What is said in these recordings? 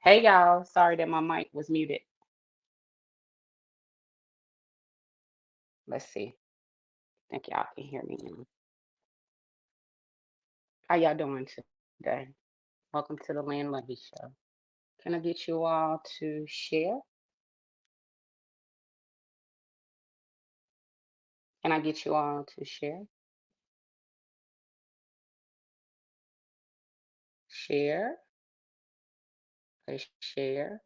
Hey y'all, sorry that my mic was muted. Let's see. Think y'all can hear me now. How y'all doing today? Welcome to the Lynn Lovee Show. Can I get you all to share? Can I get you all to share? Share. Let's share.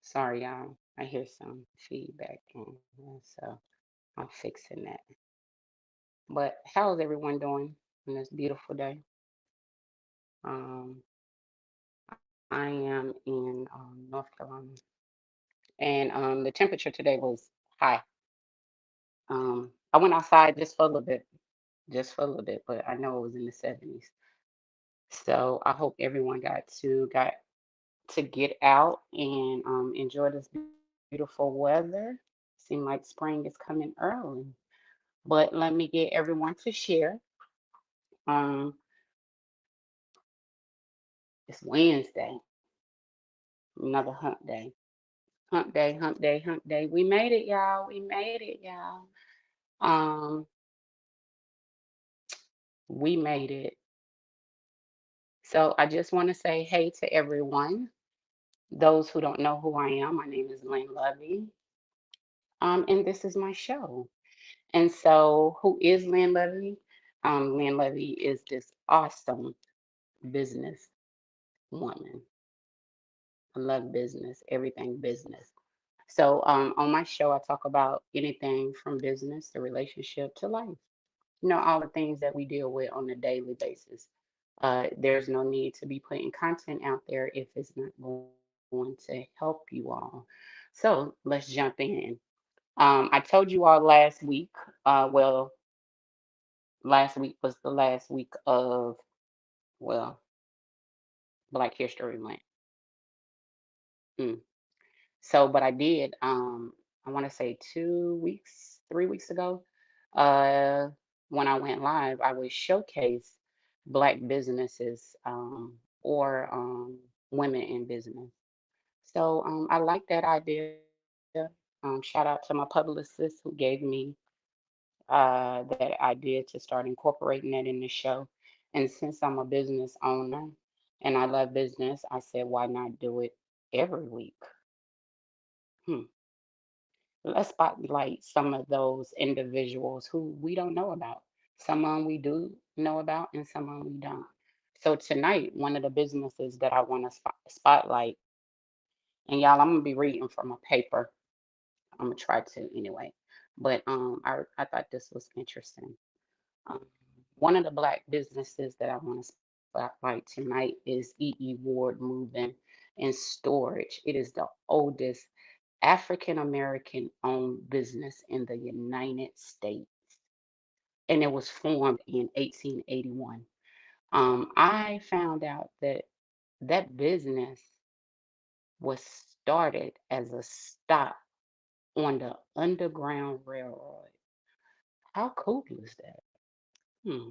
Sorry, y'all. I hear some feedback in here, so I'm fixing that. But how's everyone doing on this beautiful day? Um, I am in North Carolina, and the temperature today was high. I went outside just for a little bit, but I know it was in the 70s. So I hope everyone got to get out and enjoy this beautiful weather. Seem like spring is coming early. But let me get everyone to share. Um, it's Wednesday, another hump day. Hump day, hump day, hump day. We made it, y'all. We made it, y'all. Um, we made it. So I just want to say hey to everyone. Those who don't know who I am, my name is Lynn Lovee, and this is my show. And so, who is Lynn Lovee? Lynn Lovee is this awesome business woman. I love business, everything business. So, on my show, I talk about anything from business to relationship to life. All the things that we deal with on a daily basis. There's no need to be putting content out there if it's not going to help you all. So let's jump in. I told you all last week, well, last week was the last week of, well, Black History Month. Mm. So, but I did, I want to say 2 weeks, 3 weeks ago, uh, when I went live, I would showcase Black businesses or women in business. So I like that idea. Shout out to my publicist who gave me that idea to start incorporating that in the show. And since I'm a business owner and I love business, I said, why not do it every week? Hmm. Let's spotlight some of those individuals who we don't know about. Some of them we do know about, and some of them we don't. So tonight, one of the businesses that I want to spotlight, and y'all, I'm gonna be reading from a paper. I'm gonna try to anyway. But I thought this was interesting. Um, One of the Black businesses that I want to spotlight tonight is Ward Moving and Storage. It is the oldest African American owned business in the United States, and it was formed in 1881. I found out that that business was started as a stop on the Underground Railroad. How cool is that? Hmm.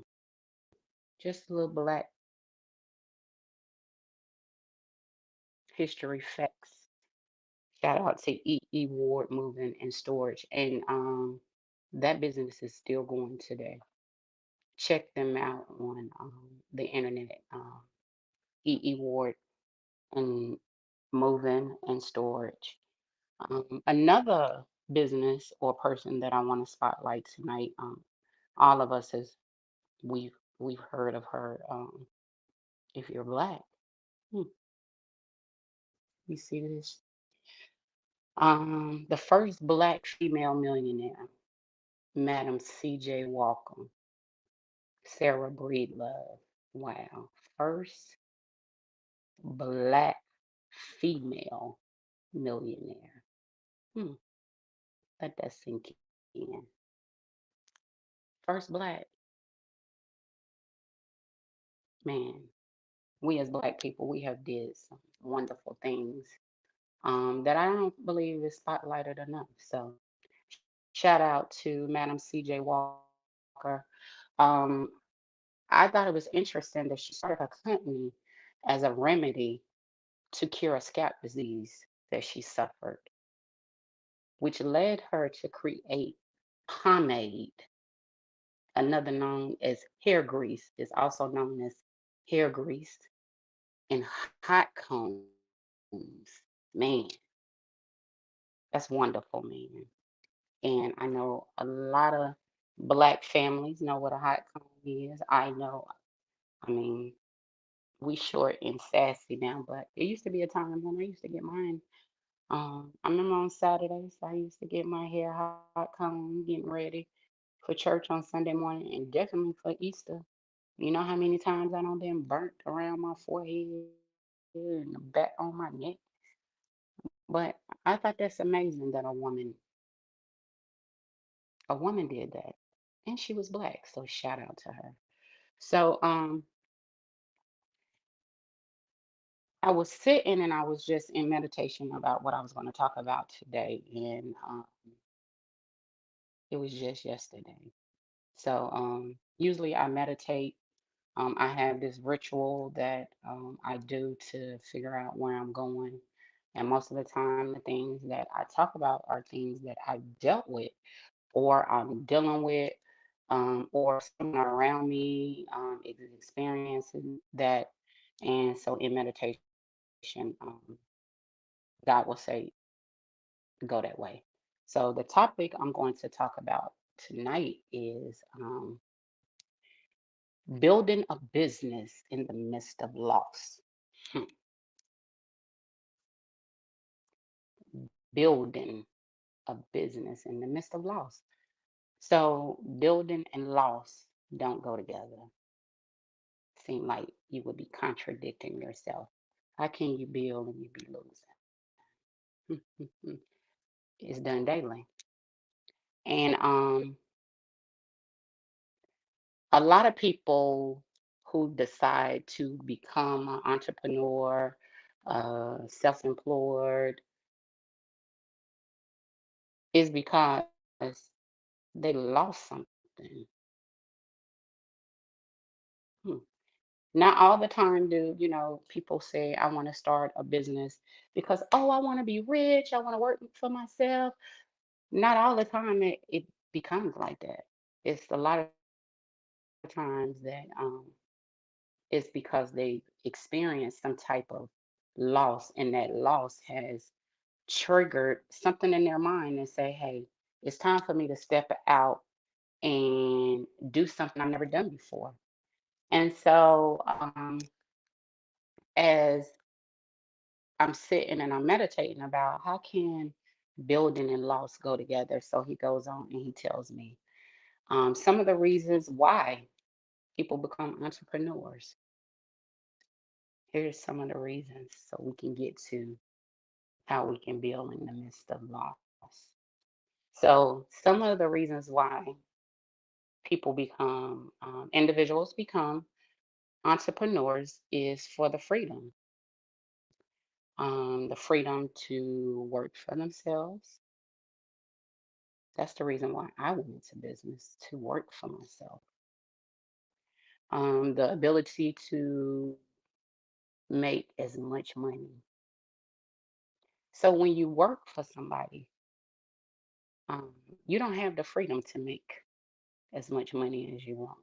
Just a little Black history facts. Shout out to Ward Moving and Storage. And that business is still going today. Check them out on the internet. Ward and Moving and Storage. Another business or person that I want to spotlight tonight. All of us has we've heard of her. If you're Black, hmm, you see this. The first Black female millionaire, Madam C.J. Walker, Sarah Breedlove. Wow. First Black female millionaire. Hmm. Let that sink in. First Black man. We as Black people, we have did some wonderful things that I don't believe is spotlighted enough. So shout out to Madam C.J. Walker. Um, I thought it was interesting that she started a company as a remedy to cure a scalp disease that she suffered, which led her to create pomade, another known as hair grease, is also known as hair grease, and hot combs. Man, that's wonderful, man. And I know a lot of black families know what a hot comb is. I know, I mean, we short and sassy now, but it used to be a time when I used to get mine. I remember on Saturdays, I used to get my hair hot comb, getting ready for church on Sunday morning, and definitely for Easter. You know how many times I don't been burnt around my forehead and the back on my neck. But I thought that's amazing that a woman did that, and she was black, so shout out to her. So I was sitting and I was just in meditation about what I was going to talk about today, and it was just yesterday. So usually I meditate. I have this ritual that I do to figure out where I'm going. And most of the time, the things that I talk about are things that I've dealt with or I'm dealing with, or someone around me is experiencing that. And so in meditation, God will say, go that way. So the topic I'm going to talk about tonight is building a business in the midst of loss. Hmm. Building a business in the midst of loss. So building and loss don't go together. Seem like you would be contradicting yourself. How can you build and you be losing? It's done daily. And a lot of people who decide to become an entrepreneur, self-employed, is because they lost something. Hmm. Not all the time do, people say, I want to start a business because, oh, I want to be rich. I want to work for myself. Not all the time it becomes like that. It's a lot of times that it's because they experienced some type of loss, and that loss has triggered something in their mind and say, hey, it's time for me to step out and do something I've never done before. And so as I'm sitting and I'm meditating about how can building and loss go together. So he goes on and he tells me some of the reasons why people become entrepreneurs. Here's some of the reasons so we can get to how we can build in the midst of loss. So some of the reasons why individuals become entrepreneurs is for the freedom to work for themselves. That's the reason why I went into business, to work for myself. The ability to make as much money. So when you work for somebody, um, you don't have the freedom to make as much money as you want.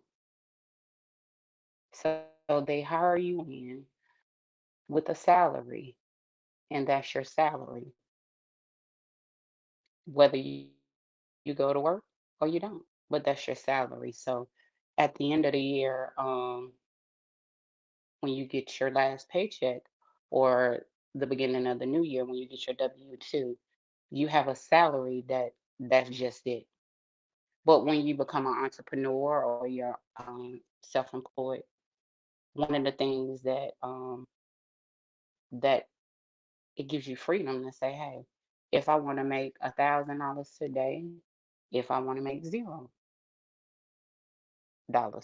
So they hire you in with a salary, and that's your salary, whether you go to work or you don't. But that's your salary. So at the end of the year, when you get your last paycheck or the beginning of the new year when you get your W-2, you have a salary that's just it. But when you become an entrepreneur or you're self-employed, one of the things that it gives you freedom to say, hey, if I want to make $1,000 today, if I want to make $0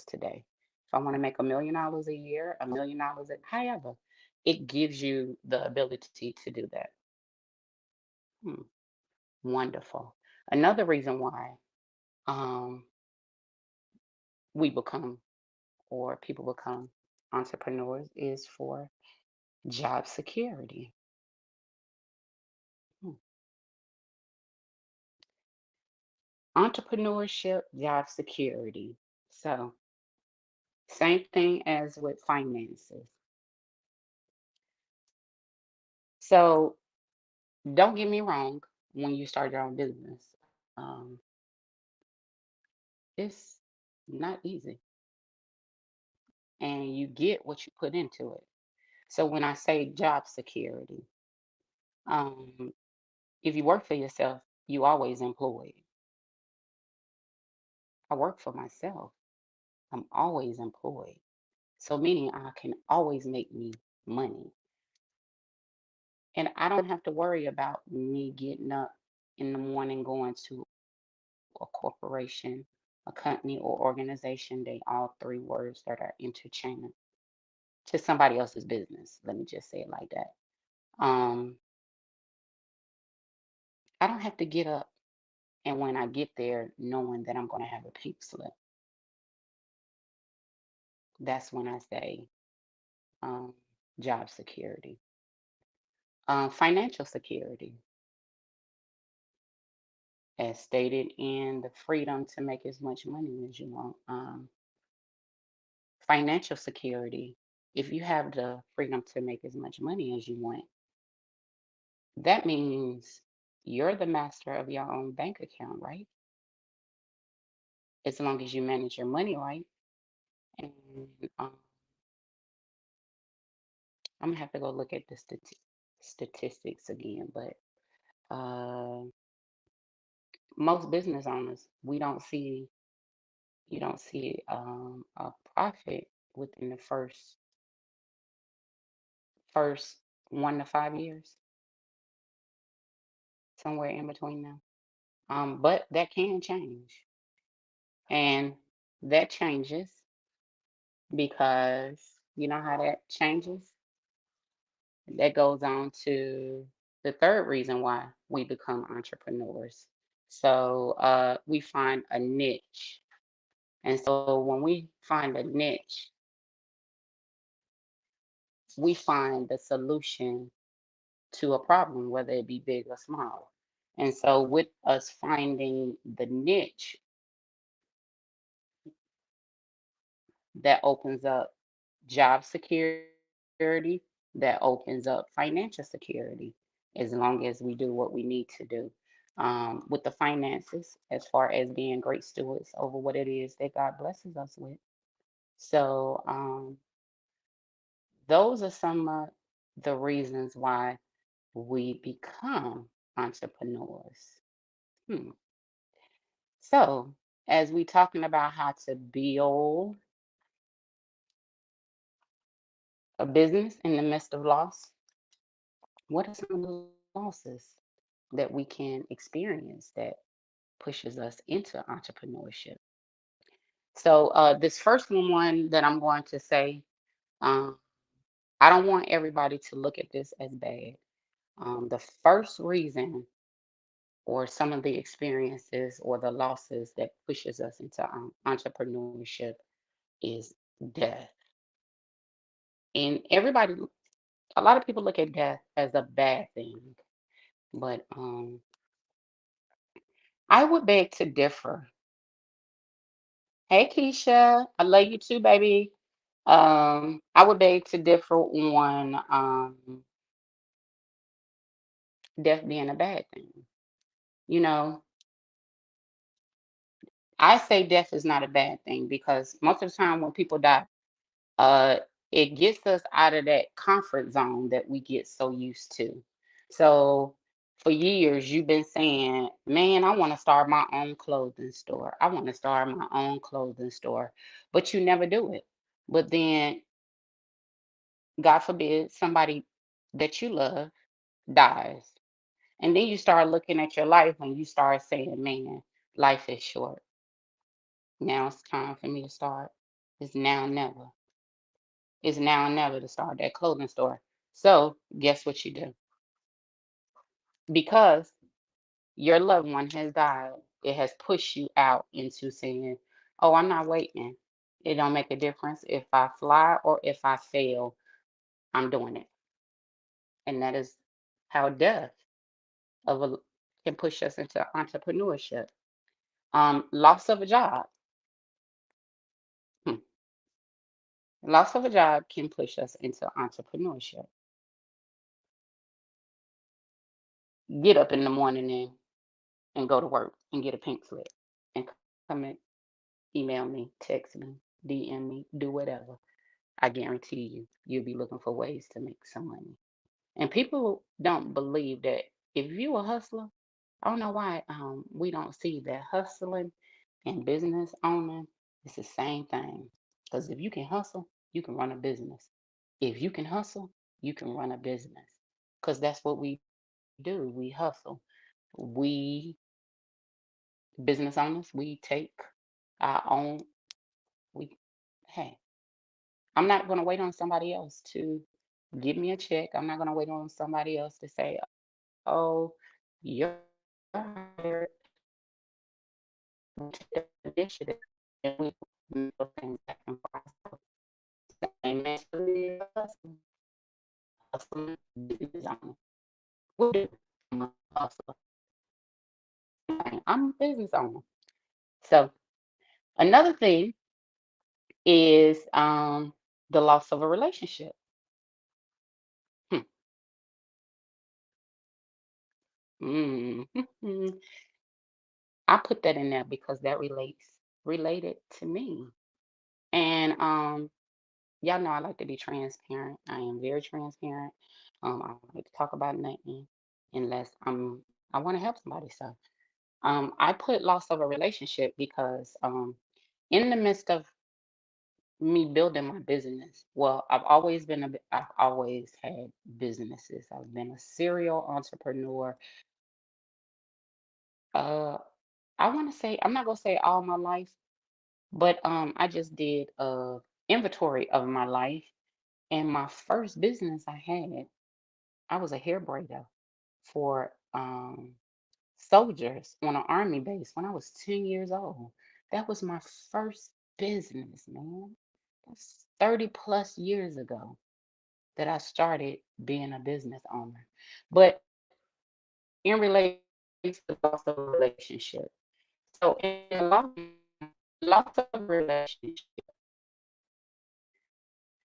today, if I want to make $1 million a year, $1 million, however, it gives you the ability to do that. Hmm, wonderful. Another reason why um, we become or people become entrepreneurs is for job security. Hmm. Entrepreneurship, job security. So, same thing as with finances. So, don't get me wrong, when you start your own business, it's not easy and you get what you put into it. So, when I say job security, um, if you work for yourself, you always employed. I work for myself. I'm always employed. So meaning I can always make me money. And I don't have to worry about me getting up in the morning going to a corporation, a company or organization. They all three words that are interchanged to somebody else's business. Let me just say it like that. Um, I don't have to get up and when I get there knowing that I'm gonna have a pink slip. That's when I say um, job security. Financial security, as stated in the freedom to make as much money as you want. Financial security, if you have the freedom to make as much money as you want, that means you're the master of your own bank account, right? As long as you manage your money right. And um, I'm gonna have to go look at the statistics again, but most business owners, we don't see you don't see a profit within the first 1 to 5 years, somewhere in between them. But that can change, and that changes because you know how that changes. That goes on to the third reason why we become entrepreneurs. So we find a niche, and so when we find a niche, we find the solution to a problem, whether it be big or small. And so, with us finding the niche, that opens up job security, that opens up financial security, as long as we do what we need to do. With the finances, as far as being great stewards over what it is that God blesses us with. So, those are some of the reasons why we become entrepreneurs. Hmm. So, as we talking about how to build a business in the midst of loss, what are some of the losses that we can experience that pushes us into entrepreneurship? So, this first one that I'm going to say, um, I don't want everybody to look at this as bad. The first reason, or some of the experiences, or the losses that pushes us into entrepreneurship is death. And a lot of people look at death as a bad thing, but I would beg to differ. Hey, Keisha, I love you too, baby. I would beg to differ on death being a bad thing. You know, I say death is not a bad thing because most of the time when people die, uh, it gets us out of that comfort zone that we get so used to. So for years, you've been saying, man, I want to start my own clothing store. I want to start my own clothing store, but you never do it. But then, God forbid, somebody that you love dies. And then you start looking at your life and you start saying, man, life is short. Now it's time for me to start. It's now or never. It's now or never to start that clothing store. So guess what you do? Because your loved one has died, it has pushed you out into saying, oh, I'm not waiting. It don't make a difference if I fly or if I fail, I'm doing it. And that is how death of a can push us into entrepreneurship. Loss of a job. Hmm. Loss of a job can push us into entrepreneurship. Get up in the morning and go to work and get a pink slip and come and email me, text me, DM me, do whatever. I guarantee you'll be looking for ways to make some money. And people don't believe that if you a hustler, I don't know why we don't see that hustling and business owning is the same thing. Because if you can hustle, you can run a business. If you can hustle, you can run a business. Because that's what we do. We hustle. We business owners, we take our own. We hey, I'm not going to wait on somebody else to give me a check. I'm not going to wait on somebody else to say, "Oh, you're hired." We take the initiative and we move things back and forth. Same mentally as hustling, business owner. We do. I'm a hustler. I'm a business owner. So another thing is the loss of a relationship. Hmm. Mm. I put that in there because that related to me. And y'all know I like to be transparent. I am very transparent. I don't like to talk about nothing unless I want to help somebody. So I put loss of a relationship because in the midst of me building my business, well, I've always had businesses. I've been a serial entrepreneur. Uh I want to say, I'm not gonna say all my life, but I just did a inventory of my life. And my first business I was a hair braider for soldiers on an army base when I was 10 years old. That was my first business, man. That's 30 plus years ago that I started being a business owner. But in relation to the loss of a relationship. So in the loss of a relationship,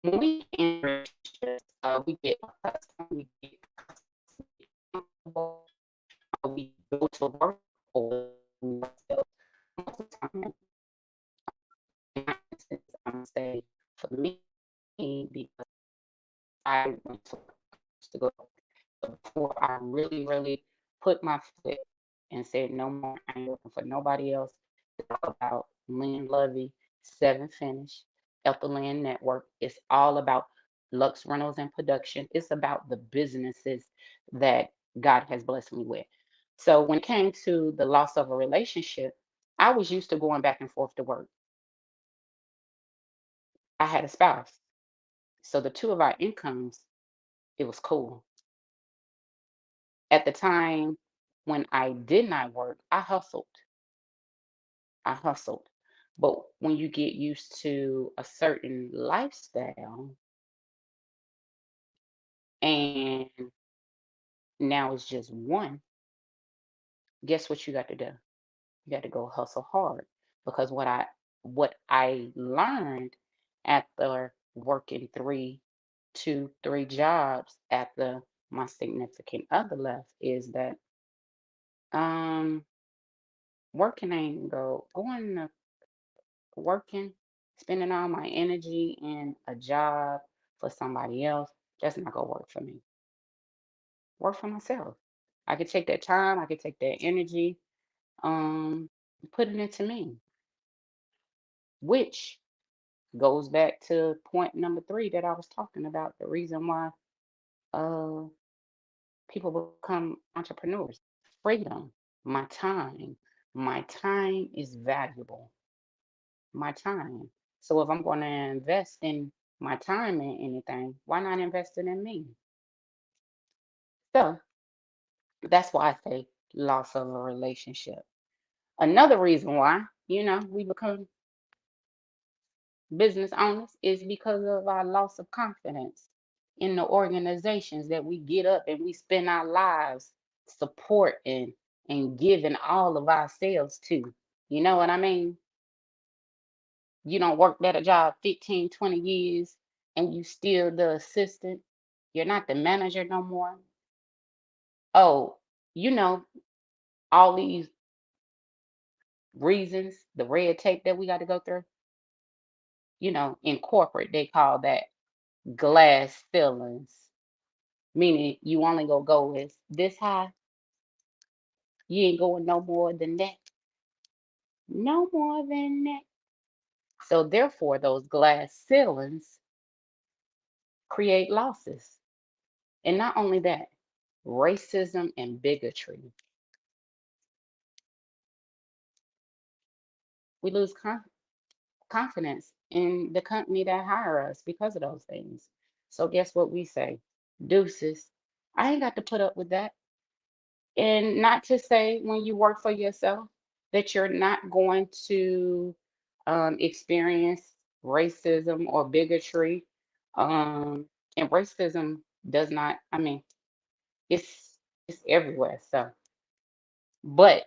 when we get in relationships, we get accustomed, we get comfortable, we go to work or we work out. Most of the time, in my instance, I'm gonna say for me, because I went to go before I really, really put my foot and said, no more, I ain't working for nobody else. It's all about Lynn Lovee, Seven Finish, Land Network. It's all about Lux Rentals and Production. It's about the businesses that God has blessed me with. So when it came to the loss of a relationship, I was used to going back and forth to work. I had a spouse. So the two of our incomes, it was cool. At the time when I did not work, I hustled. I hustled. But when you get used to a certain lifestyle and now it's just one, guess what you got to do? You got to go hustle hard. Because what I learned after working three jobs after my significant other left is that um working ain't going to working, spending all my energy in a job for somebody else, that's not gonna work for me. Work for myself. I could take that time, I could take that energy, um, put it into me, which goes back to point number three that I was talking about, the reason why uh people become entrepreneurs. Freedom, my time. My time is valuable. My time. So if I'm going to invest in my time in anything, why not invest it in me? So that's why I say loss of a relationship. Another reason why, we become business owners, is because of our loss of confidence in the organizations that we get up and we spend our lives supporting and giving all of ourselves to. You know what I mean? You don't work at a job 15, 20 years and you still the assistant. You're not the manager no more. Oh, you know, all these reasons, the red tape that we got to go through. In corporate, they call that glass ceilings, meaning you only gonna go as this high. You ain't going no more than that. No more than that. So therefore, those glass ceilings create losses. And not only that, racism and bigotry. We lose confidence in the company that hire us because of those things. So guess what we say? Deuces. I ain't got to put up with that. And not to say when you work for yourself that you're not going to experience racism or bigotry. Um, and racism does not, I mean, it's everywhere. So, but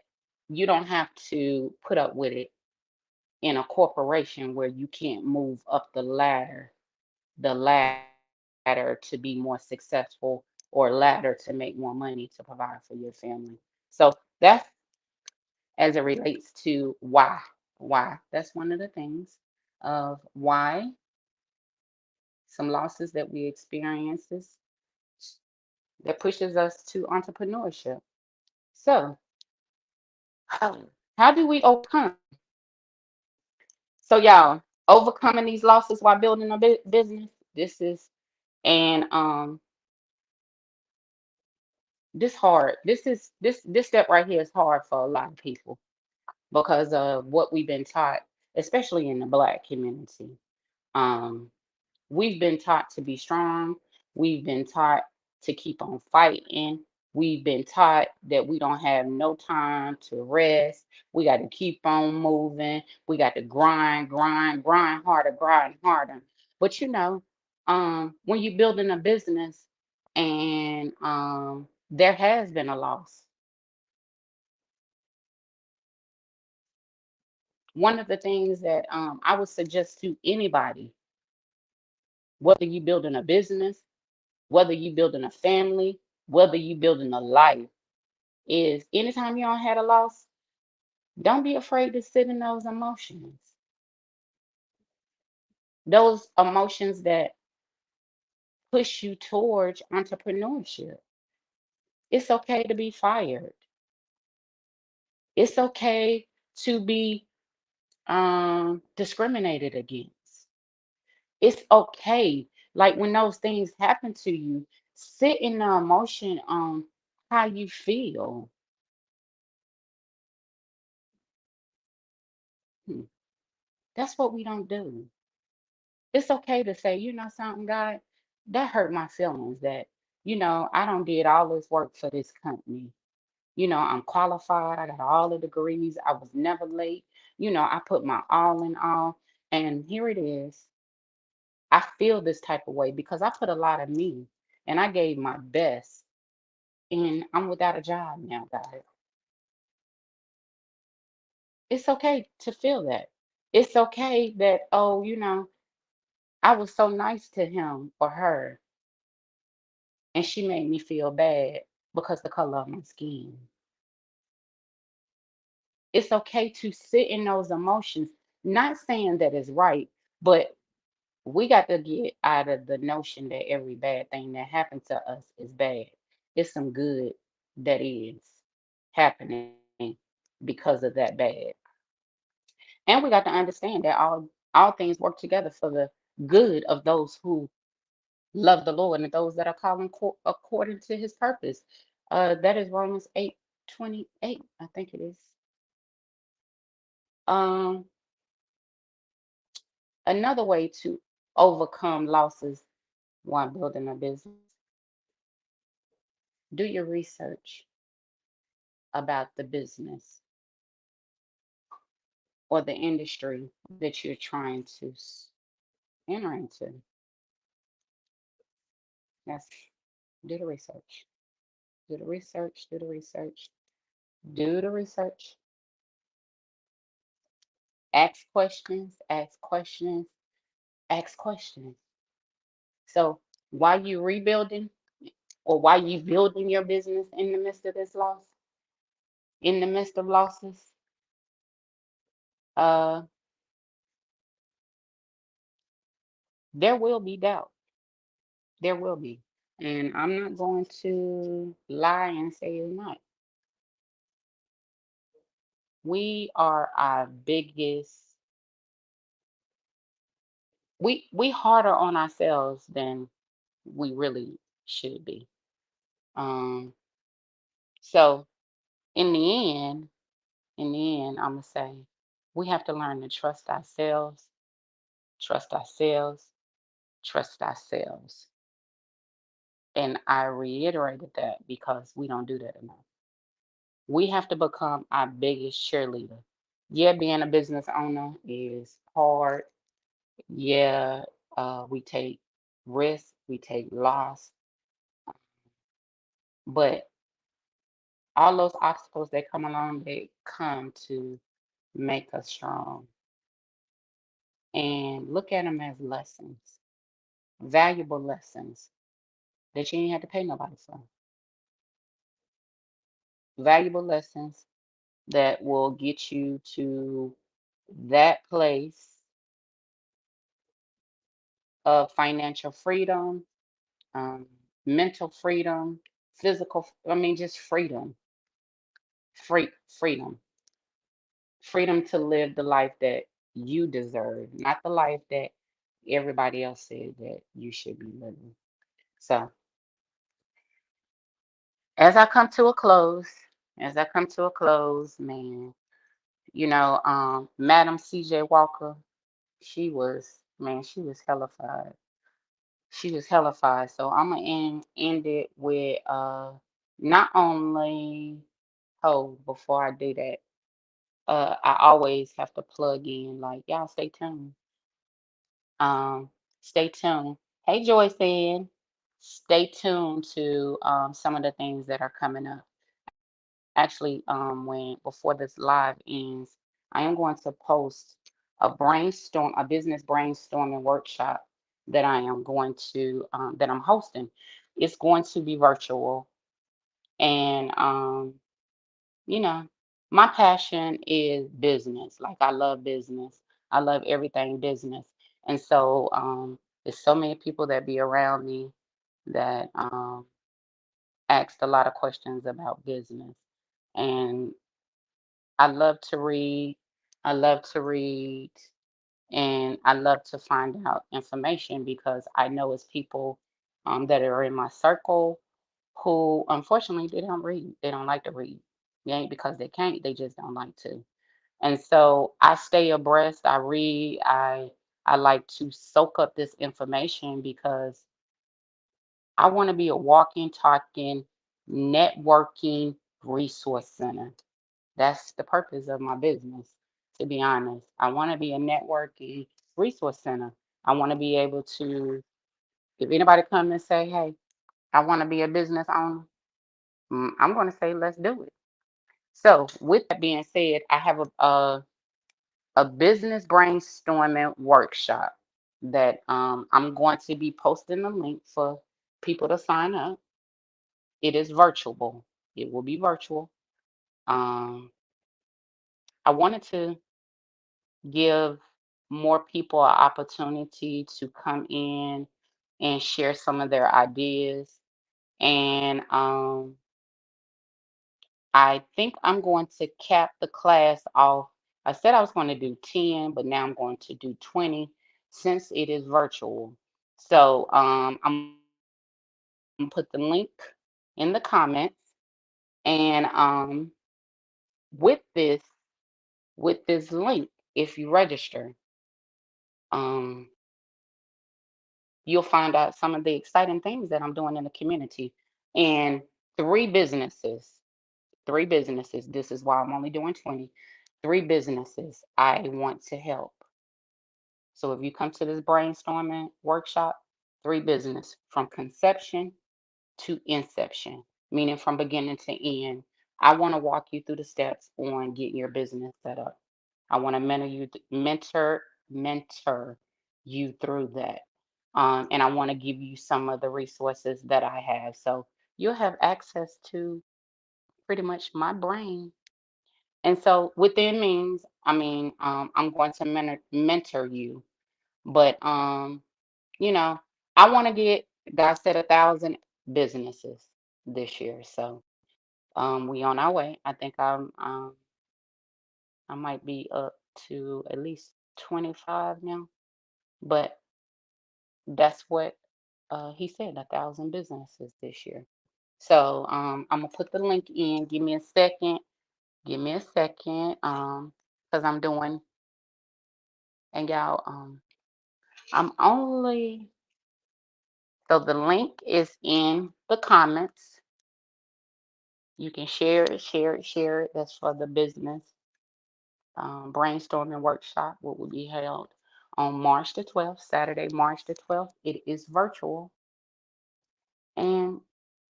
you don't have to put up with it in a corporation where you can't move up the ladder to be more successful, or ladder to make more money to provide for your family. So that's as it relates to why. Why? That's one of the things of why some losses that we experience is that pushes us to entrepreneurship. So, how do we overcome? So, y'all, overcoming these losses while building a business. This is and this hard. This step right here is hard for a lot of people because of what we've been taught, especially in the Black community. Um, we've been taught to be strong. We've been taught to keep on fighting. We've been taught that we don't have no time to rest. We got to keep on moving. We got to grind, grind, grind harder, grind harder. But when you're building a business and there has been a loss, one of the things that I would suggest to anybody, whether you're building a business, whether you building a family, whether you building a life, is anytime you don't had a loss, don't be afraid to sit in those emotions. Those emotions that push you towards entrepreneurship. It's okay to be fired. It's okay to be discriminated against. It's okay. Like when those things happen to you, sit in the emotion on how you feel. Hmm. That's what we don't do. It's okay to say, you know something, God, that hurt my feelings that, I don't did all this work for this company. I'm qualified, I got all the degrees, I was never late. I put my all in all. And here it is. I feel this type of way because I put a lot of me and I gave my best. And I'm without a job now, guys. It's okay to feel that. It's okay that, oh, I was so nice to him or her and she made me feel bad because the color of my skin. It's okay to sit in those emotions, not saying that it's right, but we got to get out of the notion that every bad thing that happened to us is bad. It's some good that is happening because of that bad. And we got to understand that all things work together for the good of those who love the Lord and those that are called according to his purpose. That is Romans 8:28, I think it is. Um, Another way to overcome losses while building a business, do your research about the business or the industry that you're trying to enter into. That's do the research. Do the research. Do the research. Do the research. Ask questions. Ask questions. Ask questions. So while you rebuilding or while you building your business in the midst of this loss, in the midst of losses, uh, there will be doubt. There will be. And I'm not going to lie and say it's not. We are our biggest, we harder on ourselves than we really should be. Um, so in the end, I'm gonna say we have to learn to trust ourselves, trust ourselves. And I reiterated that because we don't do that enough. We have to become our biggest cheerleader. Yeah, being a business owner is hard. Yeah, we take risks, we take loss, but all those obstacles that come along, they come to make us strong. And look at them as lessons, valuable lessons that you ain't had to pay nobody for. Valuable lessons that will get you to that place of financial freedom, um, mental freedom, I mean, just freedom, freedom, freedom to live the life that you deserve, not the life that everybody else said that you should be living. So, as I come to a close, man, Madam C.J. Walker, she was hellified. She was hellified. So I'm gonna end it with not only before I do that, I always have to plug in like y'all stay tuned. Um Stay tuned. Hey Joyce and stay tuned to some of the things that are coming up. Actually, when before this live ends, I am going to post a business brainstorming workshop that that I'm hosting. It's going to be virtual, and you know, my passion is business. Like I love business. I love everything business, and so there's so many people that be around me that asked a lot of questions about business, and I love to read. I love to read and I love to find out information because I know it's people that are in my circle who unfortunately they don't read. They don't like to read. It ain't because they can't, they just don't like to. And so I stay abreast, I read, I like to soak up this information because I want to be a walking, talking, networking resource center. That's the purpose of my business, to be honest. I want to be a networking resource center. I want to be able to, if anybody come and say, hey, I want to be a business owner, I'm going to say, let's do it. So, with that being said, I have a business brainstorming workshop that I'm going to be posting the link for people to sign up. It is virtual. It will be virtual. Um, I wanted to give more people an opportunity to come in and share some of their ideas. And I think I'm going to cap the class off. I said I was going to do 10, but now I'm going to do 20 since it is virtual. So I'm gonna put the link in the comments. And with this with this link, if you register, um, you'll find out some of the exciting things that I'm doing in the community. And three businesses, three businesses, this is why I'm only doing 20, three businesses I want to help. So if you come to this brainstorming workshop, three business from conception to inception, meaning from beginning to end. I want to walk you through the steps on getting your business set up. I want to mentor you through that. And I want to give you some of the resources that I have. So you'll have access to pretty much my brain. And so within means, I'm going to mentor you, but you know, I want to get, God said, 1,000 businesses this year. So we on our way. I think I might be up to at least 25 now, but that's what he said, 1,000 businesses this year. So I'm gonna put the link in. Give me a second. Give me a second. Because I'm doing, and y'all, I'm only, so the link is in the comments. You can share it, share it, share it. That's for the business brainstorming workshop, what will be held on March the 12th, Saturday, March the 12th. It is virtual. And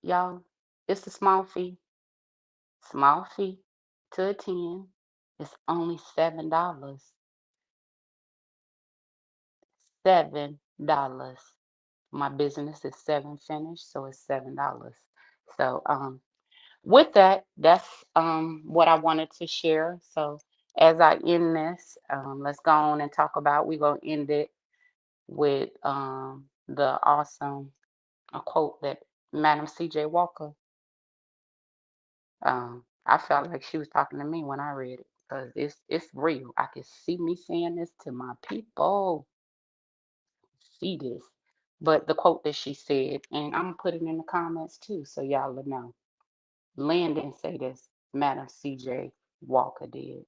y'all, it's a small fee to attend. It's only $7. $7. My business is seven finished, so it's $7. So with that, that's what I wanted to share. So as I end this, let's go on and talk about, we're gonna end it with the awesome a quote that Madam C.J. Walker. I felt like she was talking to me when I read it because it's real. I can see me saying this to my people. See this. But the quote that she said, and I'm gonna put it in the comments too, so y'all will know. Lynn didn't say this. Madam C.J. Walker did,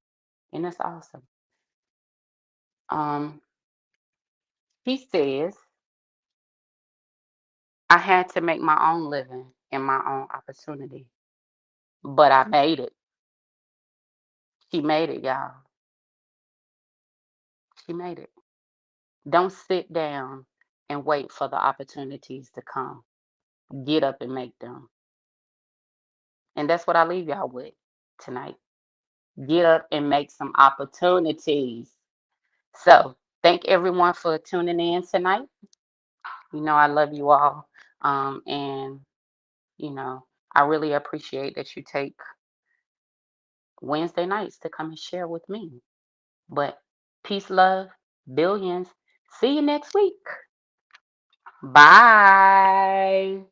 and that's awesome. Um, he says, I had to make my own living and my own opportunity, but I made it. She made it, y'all. She made it. Don't sit down and wait for the opportunities to come. Get up and make them. And that's what I leave y'all with tonight. Get up and make some opportunities. So, thank everyone for tuning in tonight. You know, I love you all. And, you know, I really appreciate that you take Wednesday nights to come and share with me. But peace, love, billions. See you next week. Bye.